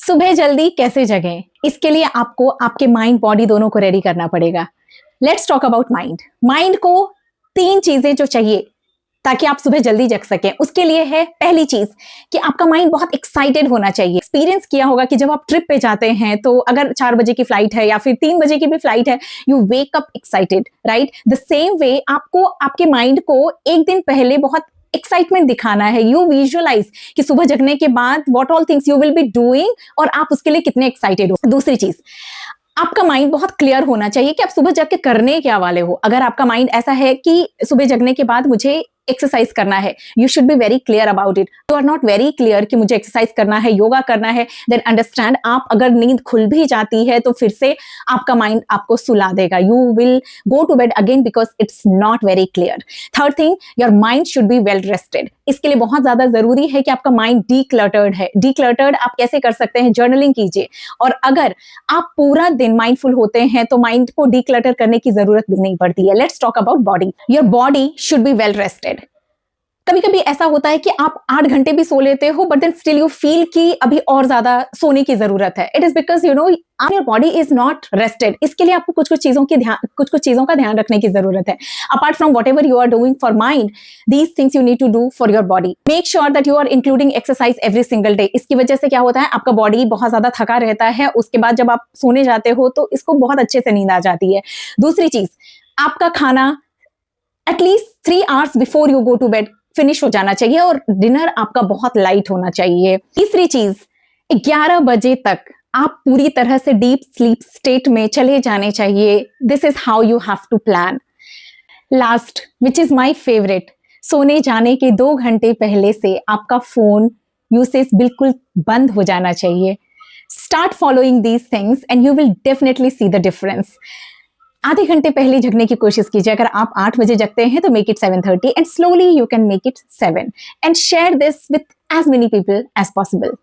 सुबह जल्दी कैसे जगें? इसके लिए आपको आपके माइंड बॉडी दोनों को रेडी करना पड़ेगा। Let's talk about mind. Mind को 3 चीजें जो चाहिए ताकि आप सुबह जल्दी जग सकें, उसके लिए है पहली चीज कि आपका माइंड बहुत एक्साइटेड होना चाहिए। एक्सपीरियंस किया होगा कि जब आप ट्रिप पे जाते हैं तो अगर 4 बजे की फ्लाइट है या फिर 3 बजे की भी फ्लाइट है, you wake up excited, right? The same way आपको आपके माइंड को एक दिन पहले बहुत एक्साइटमेंट दिखाना है। यू विजुअलाइज कि सुबह जगने के बाद what all things you will be doing और आप उसके लिए कितने एक्साइटेड हो। दूसरी चीज, आपका माइंड बहुत क्लियर होना चाहिए कि आप सुबह जग के करने क्या वाले हो। अगर आपका माइंड ऐसा है कि सुबह जगने के बाद मुझे एक्सरसाइज करना है, you should be very clear about it. You are not very clear कि मुझे एक्सरसाइज करना है, योगा करना है, देन अंडरस्टैंड आप अगर नींद खुल भी जाती है तो फिर से आपका माइंड आपको सुला देगा। You will go to bed again because it's not very clear. Third thing, your mind should be well rested. इसके लिए बहुत ज्यादा जरूरी है कि आपका माइंड डीक्लटर्ड है। डीक्लटर्ड आप कैसे कर सकते हैं? जर्नलिंग कीजिए। और अगर आप पूरा दिन माइंडफुल होते हैं तो माइंड को डीक्लटर करने की जरूरत भी नहीं पड़ती है। Let's talk about body. Your body should be well rested. कभी कभी ऐसा होता है कि आप 8 घंटे भी सो लेते हो but then still you feel कि अभी और ज्यादा सोने की जरूरत है। It is because you know your body is not rested. इसके लिए आपको कुछ कुछ चीजों का ध्यान रखने की जरूरत है। Apart from whatever you are doing for mind, these things you need to do for your body. Make sure that you are including exercise every single day. इसकी वजह से क्या होता है, आपका बॉडी बहुत ज्यादा थका रहता है, उसके बाद जब आप सोने जाते हो तो इसको बहुत अच्छे से नींद आ जाती है। दूसरी चीज, आपका खाना at least 3 hours before you go to bed finish हो जाना चाहिए और डिनर आपका बहुत लाइट होना चाहिए। तीसरी चीज, 11 बजे तक आप पूरी तरह से डीप स्लीप स्टेट में चले जाने चाहिए। This is how you have to plan. Last, which is my favourite, सोने जाने के 2 घंटे पहले से आपका फोन यूसेज बिल्कुल बंद हो जाना चाहिए। Start following these things and you will definitely see the difference. आधे घंटे पहले जगने की कोशिश कीजिए। अगर आप 8 बजे जगते हैं तो make it 7:30 and slowly you can make it 7 and share this with as many people as possible.